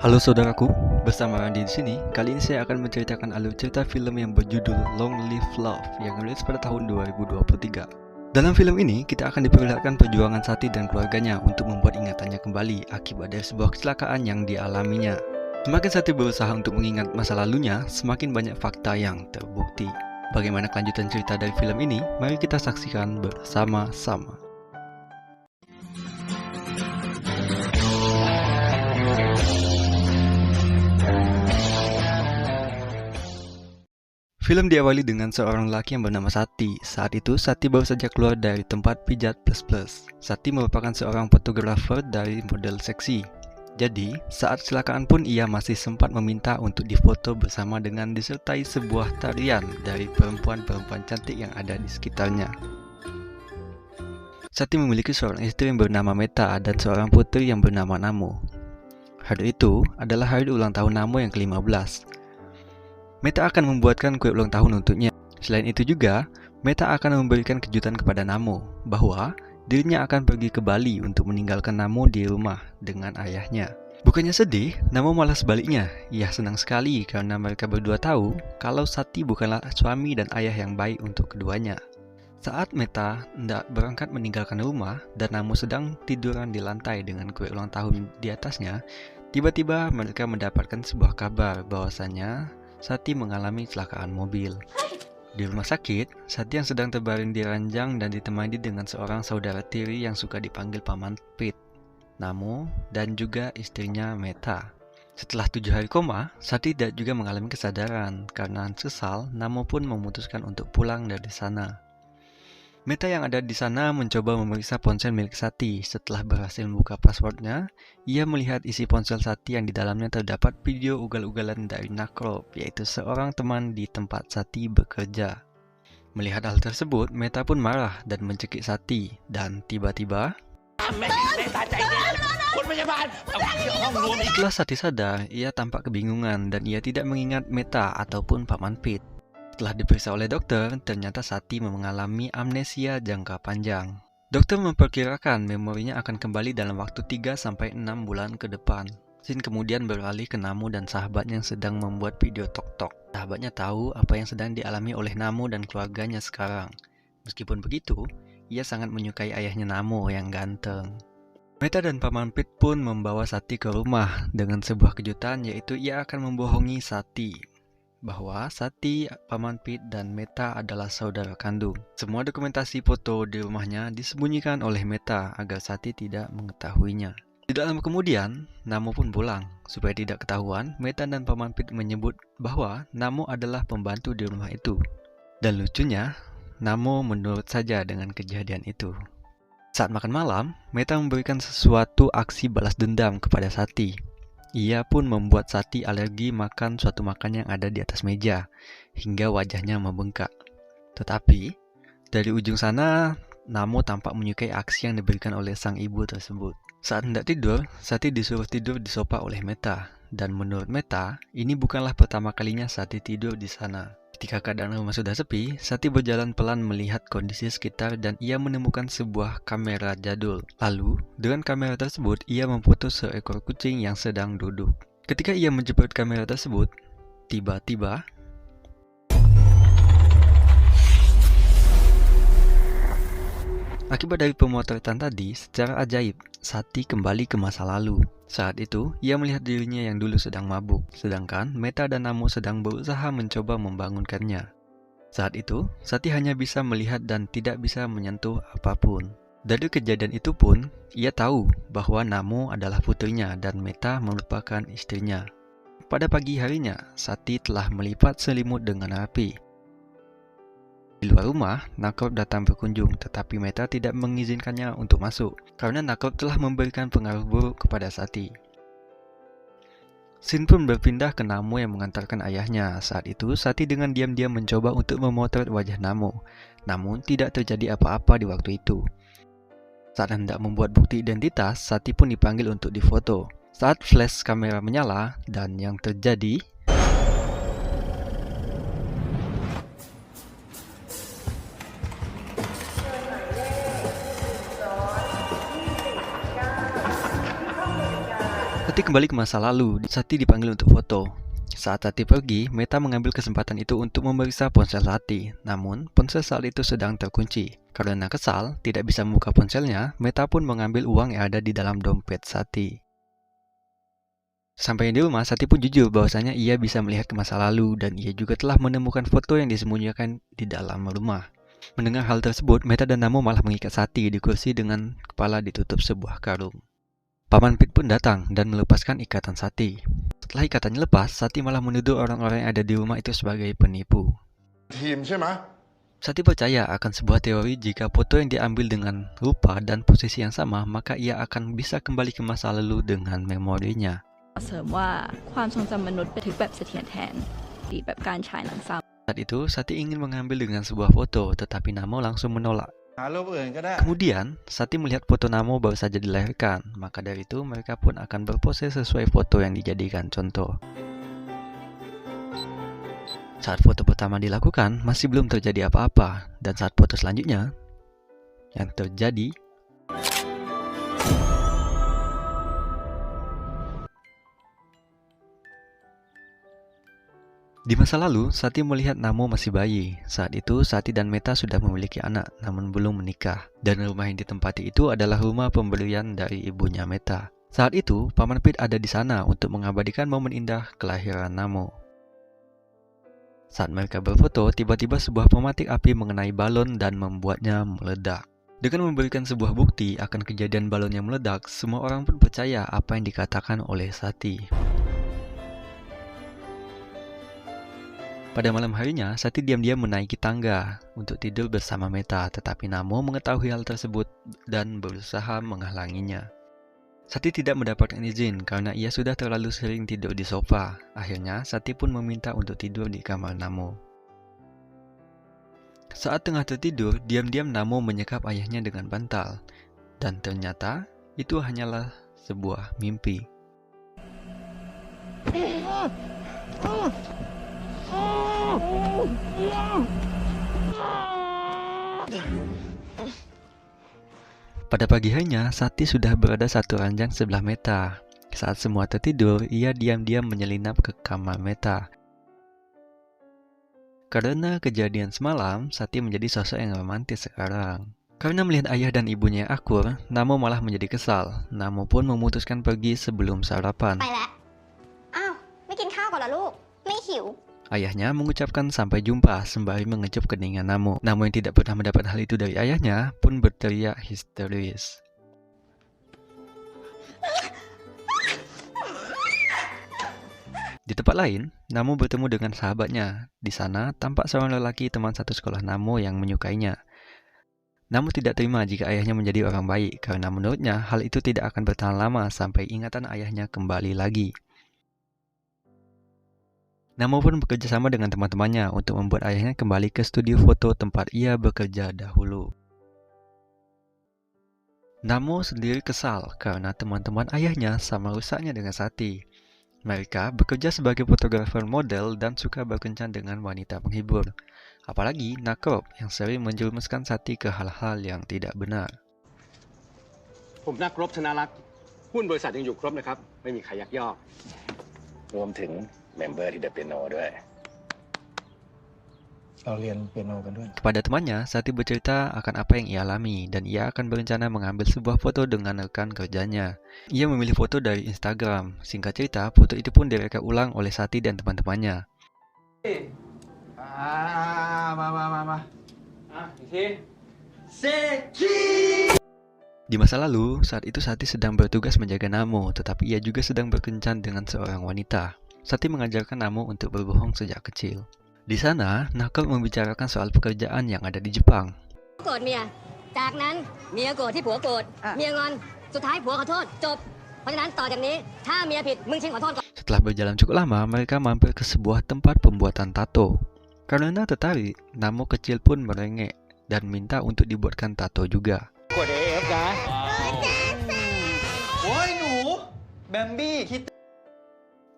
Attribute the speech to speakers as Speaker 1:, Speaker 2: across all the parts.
Speaker 1: Halo saudaraku, bersama Randy di sini. Kali ini saya akan menceritakan alur cerita film yang berjudul Long Live Love yang rilis pada tahun 2023. Dalam film ini, kita akan diperlihatkan perjuangan Sati dan keluarganya untuk membuat ingatannya kembali akibat dari sebuah kecelakaan yang dialaminya. Semakin Sati berusaha untuk mengingat masa lalunya, semakin banyak fakta yang terbukti. Bagaimana kelanjutan cerita dari film ini? Mari kita saksikan bersama-sama. Film diawali dengan seorang lelaki yang bernama Sati. Saat itu, Sati baru saja keluar dari tempat pijat plus-plus. Sati merupakan seorang fotografer dari model seksi. Jadi, saat kecelakaan pun ia masih sempat meminta untuk difoto bersama dengan disertai sebuah tarian dari perempuan-perempuan cantik yang ada di sekitarnya. Sati memiliki seorang istri yang bernama Meta dan seorang putri yang bernama Namo. Hari itu adalah hari ulang tahun Namo yang ke-15. Meta akan membuatkan kue ulang tahun untuknya. Selain itu juga, Meta akan memberikan kejutan kepada Namo bahwa dirinya akan pergi ke Bali untuk meninggalkan Namo di rumah dengan ayahnya. Bukannya sedih, Namo malah sebaliknya. Ia senang sekali karena mereka berdua tahu kalau Sati bukanlah suami dan ayah yang baik untuk keduanya. Saat Meta hendak berangkat meninggalkan rumah dan Namo sedang tiduran di lantai dengan kue ulang tahun di atasnya, tiba-tiba mereka mendapatkan sebuah kabar bahwasanya Sati mengalami kecelakaan mobil. Di rumah sakit, Sati yang sedang terbaring di ranjang dan ditemani dengan seorang saudara tiri yang suka dipanggil Paman Pit, Namo, dan juga istrinya Meta. Setelah 7 hari koma, Sati tidak juga mengalami kesadaran. Karena sesal, Namo pun memutuskan untuk pulang dari sana. Meta yang ada di sana mencoba memeriksa ponsel milik Sati. Setelah berhasil membuka passwordnya, ia melihat isi ponsel Sati yang di dalamnya terdapat video ugal-ugalan dari Nakrop, yaitu seorang teman di tempat Sati bekerja. Melihat hal tersebut, Meta pun marah dan mencekik Sati. Dan tiba-tiba, setelah Sati sadar, ia tampak kebingungan dan ia tidak mengingat Meta ataupun Paman Pit. Setelah diperiksa oleh dokter, ternyata Sati mengalami amnesia jangka panjang. Dokter memperkirakan memorinya akan kembali dalam waktu 3-6 bulan ke depan. Scene kemudian beralih ke Namo dan sahabatnya yang sedang membuat video tok-tok. Sahabatnya tahu apa yang sedang dialami oleh Namo dan keluarganya sekarang. Meskipun begitu, ia sangat menyukai ayahnya Namo yang ganteng. Meta dan Paman Pit pun membawa Sati ke rumah dengan sebuah kejutan, yaitu ia akan membohongi Sati bahwa Sati, Paman Pit, dan Meta adalah saudara kandung. Semua dokumentasi foto di rumahnya disembunyikan oleh Meta agar Sati tidak mengetahuinya. Tidak lama kemudian, Namo pun pulang. Supaya tidak ketahuan, Meta dan Paman Pit menyebut bahwa Namo adalah pembantu di rumah itu. Dan lucunya, Namo menurut saja dengan kejadian itu. Saat makan malam, Meta memberikan sesuatu aksi balas dendam kepada Sati. Ia pun membuat Sati alergi makan suatu makan yang ada di atas meja, hingga wajahnya membengkak. Tetapi, dari ujung sana, Namo tampak menyukai aksi yang diberikan oleh sang ibu tersebut. Saat hendak tidur, Sati disuruh tidur di sofa oleh Meta. Dan menurut Meta, ini bukanlah pertama kalinya Sati tidur di sana. Ketika keadaan rumah sudah sepi, Sati berjalan pelan melihat kondisi sekitar dan ia menemukan sebuah kamera jadul. Lalu, dengan kamera tersebut, ia memfoto seekor kucing yang sedang duduk. Ketika ia menjepit kamera tersebut, tiba-tiba akibat dari pemotretan tadi, secara ajaib, Sati kembali ke masa lalu. Saat itu, ia melihat dirinya yang dulu sedang mabuk, sedangkan Meta dan Namo sedang berusaha mencoba membangunkannya. Saat itu, Sati hanya bisa melihat dan tidak bisa menyentuh apapun. Dari kejadian itu pun, ia tahu bahwa Namo adalah putrinya dan Meta merupakan istrinya. Pada pagi harinya, Sati telah melipat selimut dengan rapi. Di luar rumah, Nakrop datang berkunjung, tetapi Meta tidak mengizinkannya untuk masuk, karena Nakrop telah memberikan pengaruh buruk kepada Sati. Scene pun berpindah ke Namo yang mengantarkan ayahnya. Saat itu, Sati dengan diam-diam mencoba untuk memotret wajah Namo, namun tidak terjadi apa-apa di waktu itu. Saat hendak membuat bukti identitas, Sati pun dipanggil untuk difoto. Saat flash kamera menyala, dan yang terjadi, Sati kembali ke masa lalu. Sati dipanggil untuk foto. Saat Sati pergi, Meta mengambil kesempatan itu untuk memeriksa ponsel Sati. Namun, ponsel saat itu sedang terkunci. Karena kesal, tidak bisa membuka ponselnya, Meta pun mengambil uang yang ada di dalam dompet Sati. Sampai di rumah, Sati pun jujur bahwasanya ia bisa melihat ke masa lalu dan ia juga telah menemukan foto yang disembunyikan di dalam rumah. Mendengar hal tersebut, Meta dan Namo malah mengikat Sati di kursi dengan kepala ditutup sebuah karung. Paman Pit pun datang dan melepaskan ikatan Sati. Setelah ikatannya lepas, Sati malah menuduh orang-orang yang ada di rumah itu sebagai penipu. Sati percaya akan sebuah teori jika foto yang diambil dengan rupa dan posisi yang sama, maka ia akan bisa kembali ke masa lalu dengan memorinya.
Speaker 2: เสริมว่าความทรงจำมนุษย์บันทึกแบบเสถียรแทนดีแบบการฉายหนังซ้ำ
Speaker 1: Saat itu, Sati ingin mengambil dengan sebuah foto, tetapi Namo langsung menolak. Kemudian, Sati melihat foto Namo baru saja dilahirkan, maka dari itu mereka pun akan berpose sesuai foto yang dijadikan contoh. Saat foto pertama dilakukan, masih belum terjadi apa-apa, dan saat foto selanjutnya, yang terjadi di masa lalu, Sati melihat Namo masih bayi. Saat itu, Sati dan Meta sudah memiliki anak, namun belum menikah. Dan rumah yang ditempati itu adalah rumah pemberian dari ibunya Meta. Saat itu, Paman Pit ada di sana untuk mengabadikan momen indah kelahiran Namo. Saat mereka berfoto, tiba-tiba sebuah pematik api mengenai balon dan membuatnya meledak. Dengan memberikan sebuah bukti akan kejadian balon yang meledak, semua orang pun percaya apa yang dikatakan oleh Sati. Pada malam harinya, Sati diam-diam menaiki tangga untuk tidur bersama Meta, tetapi Namo mengetahui hal tersebut dan berusaha menghalanginya. Sati tidak mendapatkan izin karena ia sudah terlalu sering tidur di sofa. Akhirnya, Sati pun meminta untuk tidur di kamar Namo. Saat tengah tertidur, diam-diam Namo menyekap ayahnya dengan bantal. Dan ternyata, itu hanyalah sebuah mimpi. Pada pagi harinya, Sati sudah berada satu ranjang sebelah Meta. Saat semua tertidur, ia diam-diam menyelinap ke kamar Meta. Karena kejadian semalam, Sati menjadi sosok yang romantis sekarang. Karena melihat ayah dan ibunya yang akur, Namo malah menjadi kesal. Namo pun memutuskan pergi sebelum sarapan. Ayahnya mengucapkan sampai jumpa sembari mengecup keningan Namo. Namo yang tidak pernah mendapat hal itu dari ayahnya pun berteriak histeris. Di tempat lain, Namo bertemu dengan sahabatnya. Di sana, tampak seorang lelaki teman satu sekolah Namo yang menyukainya. Namo tidak terima jika ayahnya menjadi orang baik, karena menurutnya hal itu tidak akan bertahan lama sampai ingatan ayahnya kembali lagi. Namo pun bekerja sama dengan teman-temannya untuk membuat ayahnya kembali ke studio foto tempat ia bekerja dahulu. Namo sendiri kesal karena teman-teman ayahnya sama rusaknya dengan Sati. Mereka bekerja sebagai fotografer model dan suka berkencan dengan wanita penghibur. Apalagi Nakrop yang sering menjerumuskan Sati ke hal-hal yang tidak benar.
Speaker 3: ผมนักรบชนะรักหุ้นบริษัทยังอยู่ครบนะครับไม่มีใครยักยอก
Speaker 4: รวมถึงเมมเบอร์ที่เดอะเปียโนด้วย เราเรียนเปียโนกันด้วย
Speaker 1: Kepada temannya, Sati bercerita akan apa yang ia alami dan ia akan berencana mengambil sebuah foto dengan rekan kerjanya. Ia memilih foto dari Instagram. Singkat cerita, foto itu pun direka ulang oleh Sati dan teman-temannya. Di masa lalu, saat itu Sati sedang bertugas menjaga Namo, tetapi ia juga sedang berkencan dengan seorang wanita. Sati mengajarkan Namo untuk berbohong sejak kecil. Di sana, Nakrop membicarakan soal pekerjaan yang ada di Jepang. Setelah berjalan cukup lama, mereka mampir ke sebuah tempat pembuatan tato. Karena tertarik, Namo kecil pun merengek dan minta untuk dibuatkan tato juga.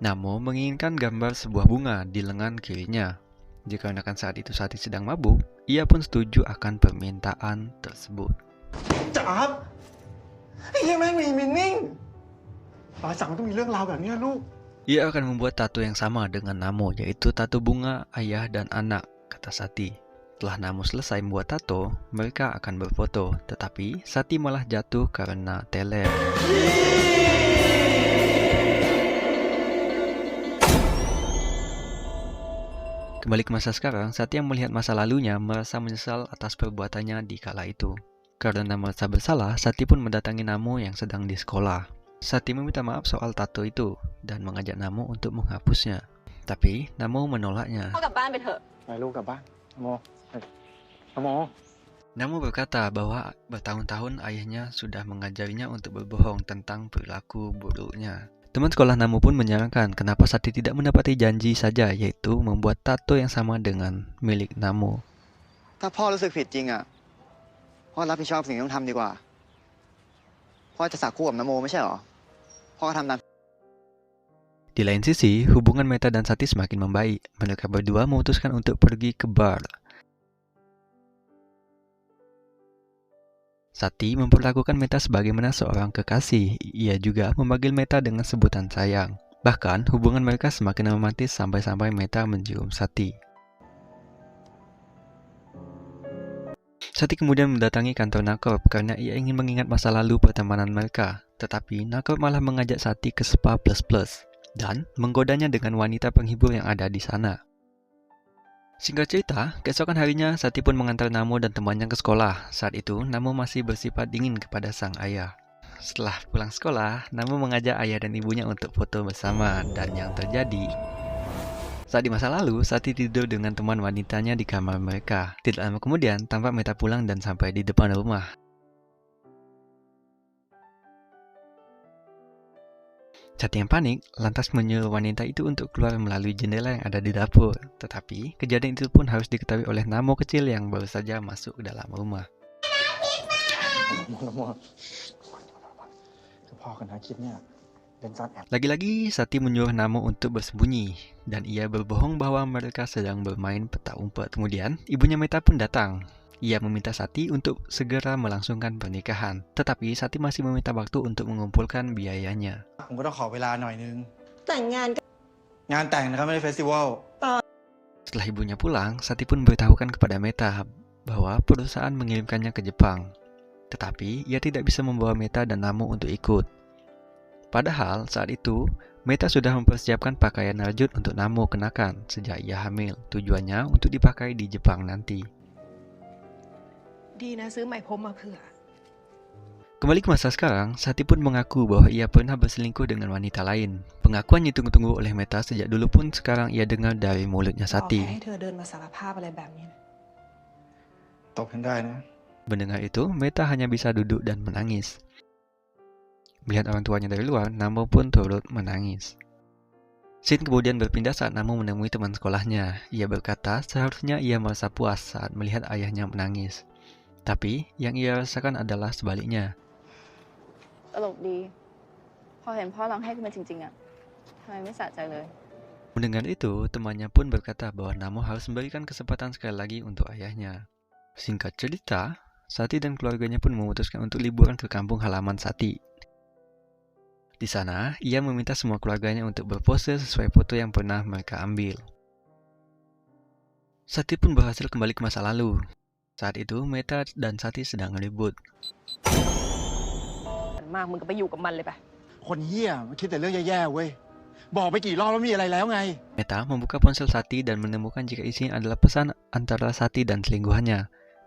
Speaker 1: Namo menginginkan gambar sebuah bunga di lengan kirinya. Dikarenakan saat itu Sati sedang mabuk, ia pun setuju akan permintaan tersebut.
Speaker 5: ป่าสั่งมันต้องมีเรื่องราวแบบเนี้ยลูก
Speaker 1: Ia akan membuat tato yang sama dengan Namo, yaitu tato bunga ayah dan anak, kata Sati. Setelah Namo selesai membuat tato, mereka akan berfoto, tetapi Sati malah jatuh karena teler. Kembali ke masa sekarang, Sati yang melihat masa lalunya merasa menyesal atas perbuatannya di kala itu. Karena merasa bersalah, Sati pun mendatangi Namo yang sedang di sekolah. Sati meminta maaf soal tato itu dan mengajak Namo untuk menghapusnya. Tapi Namo menolaknya.
Speaker 2: พ่อกลับบ้านไปเถอะ
Speaker 5: ไปลูกกลับบ้านนโมเฮ้ยนโม
Speaker 1: Namo berkata bahwa bertahun-tahun ayahnya sudah mengajarinya untuk berbohong tentang perilaku buruknya. Teman sekolah Namo pun menyarankan kenapa Sati tidak menepati janji saja, yaitu membuat tato yang sama dengan milik Namo.
Speaker 6: ถ้าพ่อรู้สึกผิดจริงอ่ะพ่อรับผิดชอบสิ่งที่ต้องทำดีกว่าพ่อจะสักคู่กับนโมไม่ใช่หรอพ่อก็ทำตาม
Speaker 1: Di lain sisi, hubungan Meta dan Sati semakin membaik. Mereka berdua memutuskan untuk pergi ke bar. Sati memperlakukan Meta sebagaimana seorang kekasih. Ia juga memanggil Meta dengan sebutan sayang. Bahkan, hubungan mereka semakin romantis sampai-sampai Meta mencium Sati. Sati kemudian mendatangi kantor Nakorp karena ia ingin mengingat masa lalu pertemanan mereka. Tetapi Nakorp malah mengajak Sati ke Spa Plus Plus dan menggodanya dengan wanita penghibur yang ada di sana. Singkat cerita, keesokan harinya Sati pun mengantar Namo dan temannya ke sekolah. Saat itu, Namo masih bersifat dingin kepada sang ayah. Setelah pulang sekolah, Namo mengajak ayah dan ibunya untuk foto bersama. Dan yang terjadi, saat di masa lalu, Sati tidur dengan teman wanitanya di kamar mereka. Tidak lama kemudian, tampak Meta pulang dan sampai di depan rumah. Sati yang panik, lantas menyuruh wanita itu untuk keluar melalui jendela yang ada di dapur. Tetapi, kejadian itu pun harus diketahui oleh Namo kecil yang baru saja masuk ke dalam rumah.
Speaker 5: นโมคือพ่อกับนาคิดเนี่ยเป็นซ่อนแอบ
Speaker 1: Lagi-lagi, Sati menyuruh Namo untuk bersembunyi, dan ia berbohong bahwa mereka sedang bermain petak umpet. Kemudian, ibunya Meta pun datang. Ia meminta Sati untuk segera melangsungkan pernikahan, tetapi Sati masih meminta waktu untuk mengumpulkan biayanya.
Speaker 5: ผมก็ต้องขอเวลาหน่อยนึง
Speaker 7: แต่งงานกัน
Speaker 5: งานแต่งนะครับไม่ได้เฟสติวัล
Speaker 1: Setelah ibunya pulang, Sati pun memberitahukan kepada Meta bahwa perusahaan mengirimkannya ke Jepang. Tetapi, ia tidak bisa membawa Meta dan Namo untuk ikut. Padahal, saat itu, Meta sudah mempersiapkan pakaian rajut untuk Namo kenakan sejak ia hamil. Tujuannya untuk dipakai di Jepang nanti.
Speaker 7: ดีนะซื้อไหมพรมมาเผื่อ
Speaker 1: Kembali ke masa sekarang, Sati pun mengaku bahwa ia pernah berselingkuh dengan wanita lain. Pengakuan yang ditunggu-tunggu oleh Meta sejak dulu pun sekarang ia dengar dari mulutnya
Speaker 7: บอก
Speaker 1: Sati.
Speaker 7: ให้เธอเดินมาสารภาพอะไรแบบนี้นะ
Speaker 5: ตบกันได้นะ
Speaker 1: Mendengar itu, Meta hanya bisa duduk dan menangis. Melihat orang tuanya dari luar, Namo pun turut menangis. Scene kemudian berpindah saat Namo menemui teman sekolahnya. Ia berkata seharusnya ia merasa puas saat melihat ayahnya menangis. Tapi, yang ia rasakan adalah sebaliknya.
Speaker 2: ตลกดี พอเห็นพ่อร้องไห้ขึ้นมาจริงๆอะทำไมไม่สะใจเลย
Speaker 1: Mendengar itu, temannya pun berkata bahwa Namo harus memberikan kesempatan sekali lagi untuk ayahnya. Singkat cerita, Sati dan keluarganya pun memutuskan untuk liburan ke kampung halaman Sati. Di sana, ia meminta semua keluarganya untuk berpose sesuai foto yang pernah mereka ambil. Sati pun berhasil kembali ke masa lalu. Saat itu, Meta dan Sati sedang ribut.
Speaker 7: มากมึงก็ไปอยู่กับมันเลยไป
Speaker 5: คนเหี้ยมันคิดแต่เรื่องแย่ๆเว้ยบอกไปกี่รอบแล้วมีอะไรแล้วไง
Speaker 1: Meta membuka ponsel Sati dan menemukan jika isinya adalah pesan antara Sati dan selingkuhannya.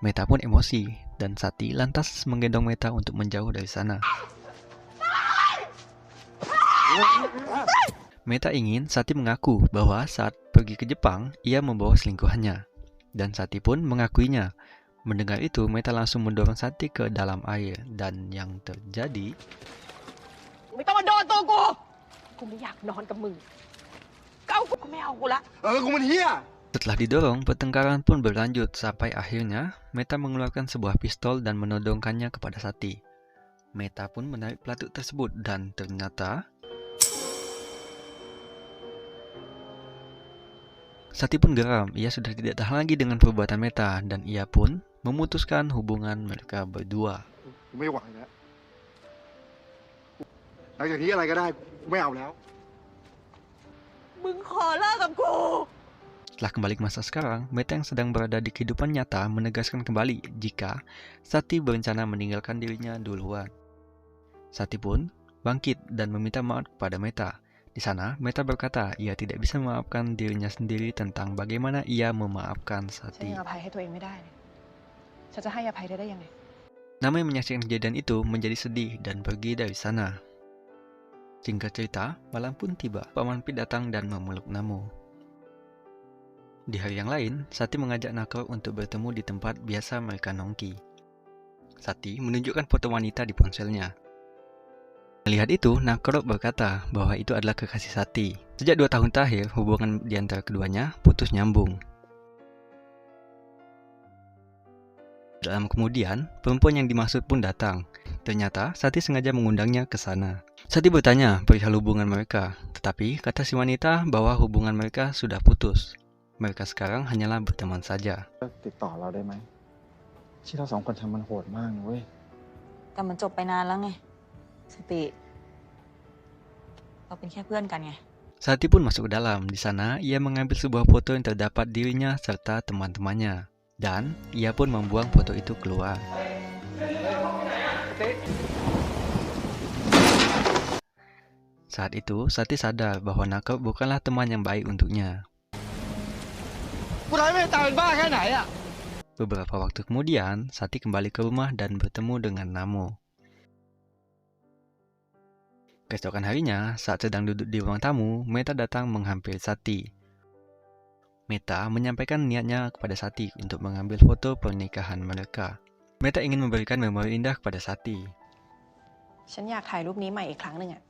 Speaker 1: Meta pun emosi, dan Sati lantas menggendong Meta untuk menjauh dari sana. Meta ingin Sati mengaku bahwa saat pergi ke Jepang, ia membawa selingkuhannya. Dan Sati pun mengakuinya. Mendengar itu, Meta langsung mendorong Sati ke dalam air. Dan yang terjadi...
Speaker 7: ไม่ต้องมาโดนตัวกู กูไม่อยากนอนกับมึงเก้ากูไม่เอากูละ
Speaker 5: กูมันเหี้ย
Speaker 1: Setelah didorong, pertengkaran pun berlanjut sampai akhirnya Meta mengeluarkan sebuah pistol dan menodongkannya kepada Sati. Meta pun menarik pelatuk tersebut dan ternyata Sati pun geram. Ia sudah tidak tahan lagi dengan perbuatan Meta dan ia pun memutuskan hubungan mereka berdua.
Speaker 5: กูไม่ไหวแล้ว หลังจากนี้อะไรก็ได้กูไม่เอาแล้ว
Speaker 7: มึงขอเลิกกับกู
Speaker 1: Setelah kembali ke masa sekarang, Meta yang sedang berada di kehidupan nyata menegaskan kembali jika Sati berencana meninggalkan dirinya duluan. Sati pun bangkit dan meminta maaf kepada Meta. Di sana, Meta berkata ia tidak bisa memaafkan dirinya sendiri tentang bagaimana ia memaafkan
Speaker 7: ฉัน
Speaker 1: Sati.
Speaker 7: ยังอภัยให้ตัวเองไม่ได้เลยฉันจะให้อภัยเธอได้ยังไง
Speaker 1: Nama yang menyaksikan kejadian itu menjadi sedih dan pergi dari sana. Singkat cerita, malam pun tiba. Paman Pit datang dan memeluk Namo. Di hari yang lain, Sati mengajak Nakor untuk bertemu di tempat biasa mereka nongki. Sati menunjukkan foto wanita di ponselnya. Melihat itu, Nakor berkata bahwa itu adalah kekasih Sati. Sejak 2 tahun terakhir, hubungan di antara keduanya putus nyambung. Dalam kemudian, perempuan yang dimaksud pun datang. Ternyata, Sati sengaja mengundangnya ke sana. Sati bertanya perihal hubungan mereka, tetapi kata si wanita bahwa hubungan mereka sudah putus. Mereka sekarang hanyalah berteman saja.
Speaker 6: ติดต่อเราได้ไหมที่เรา2 คนทำมันโหดมากนะเว้ย
Speaker 8: แต่มันจบไปนานแล้วไง สติ เราเป็นแค่เพื่อนกันไง
Speaker 1: Sati pun masuk ke dalam. Di sana, ia mengambil sebuah foto yang terdapat dirinya serta teman-temannya. Dan ia pun membuang foto itu keluar. Saat itu, Sati sadar bahwa Nakor bukanlah teman yang baik untuknya. Beberapa waktu kemudian, Sati kembali ke rumah dan bertemu dengan Namo. Keesokan harinya, saat sedang duduk di ruang tamu, Meta datang menghampiri Sati. Meta menyampaikan niatnya kepada Sati untuk mengambil foto pernikahan mereka. Meta ingin memberikan memori indah kepada Sati.
Speaker 7: ฉันอยากถ่ายรูปนี้ใหม่อีกครั้งหนึ่งอะ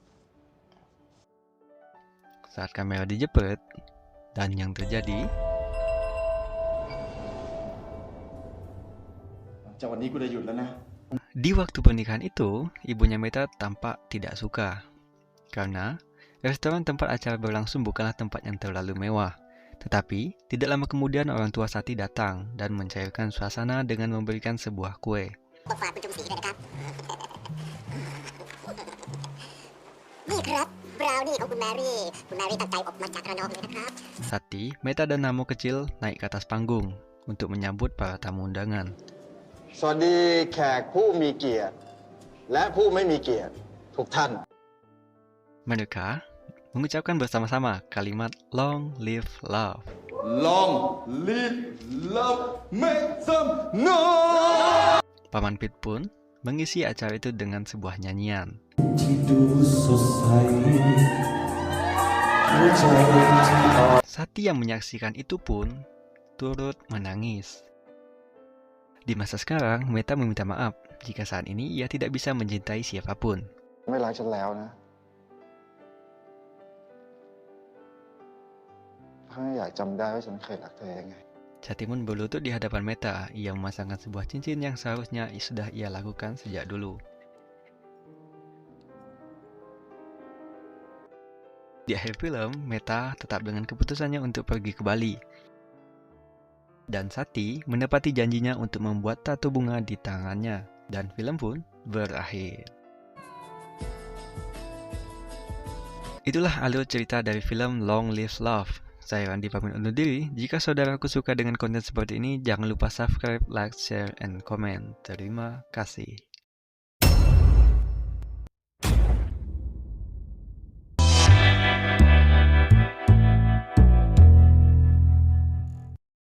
Speaker 1: Saat kamera dijepret, dan yang terjadi,
Speaker 5: จากวันนี้กูจะหยุดแล้วนะ
Speaker 1: di waktu pernikahan itu, ibunya Meta tampak tidak suka. Karena restoran tempat acara berlangsung bukanlah tempat yang terlalu mewah. Tetapi, tidak lama kemudian orang tua Sati datang dan mencairkan suasana dengan memberikan sebuah kue. Sati, Meta dan Namo kecil naik ke atas panggung untuk menyambut para tamu undangan.
Speaker 5: สวัสดีแขกผู้มีเกียรติและผู้ไม่มีเกียรติทุกท่าน
Speaker 1: Mereka mengucapkan bersama-sama kalimat Long Live Love.
Speaker 5: Long live love make some noise.
Speaker 1: Paman Pit pun mengisi acara itu dengan sebuah nyanyian. Sati yang menyaksikan itu pun turut menangis. Di masa sekarang, Meta meminta maaf jika saat ini ia tidak bisa mencintai siapapun.
Speaker 6: ไม่รักฉันแล้วนะถ้าอยากจำได้ว่าฉันเคยรักเธอยังไง
Speaker 1: Sati pun berlutut di hadapan Meta. Ia memasangkan sebuah cincin yang seharusnya sudah ia lakukan sejak dulu. Di akhir film, Meta tetap dengan keputusannya untuk pergi ke Bali. Dan Sati menepati janjinya untuk membuat tato bunga di tangannya. Dan film pun berakhir. Itulah alur cerita dari film Long Live Love. Saya Randi pamit undur diri. Jika saudaraku suka dengan konten seperti ini, jangan lupa subscribe, like, share, and comment. Terima kasih.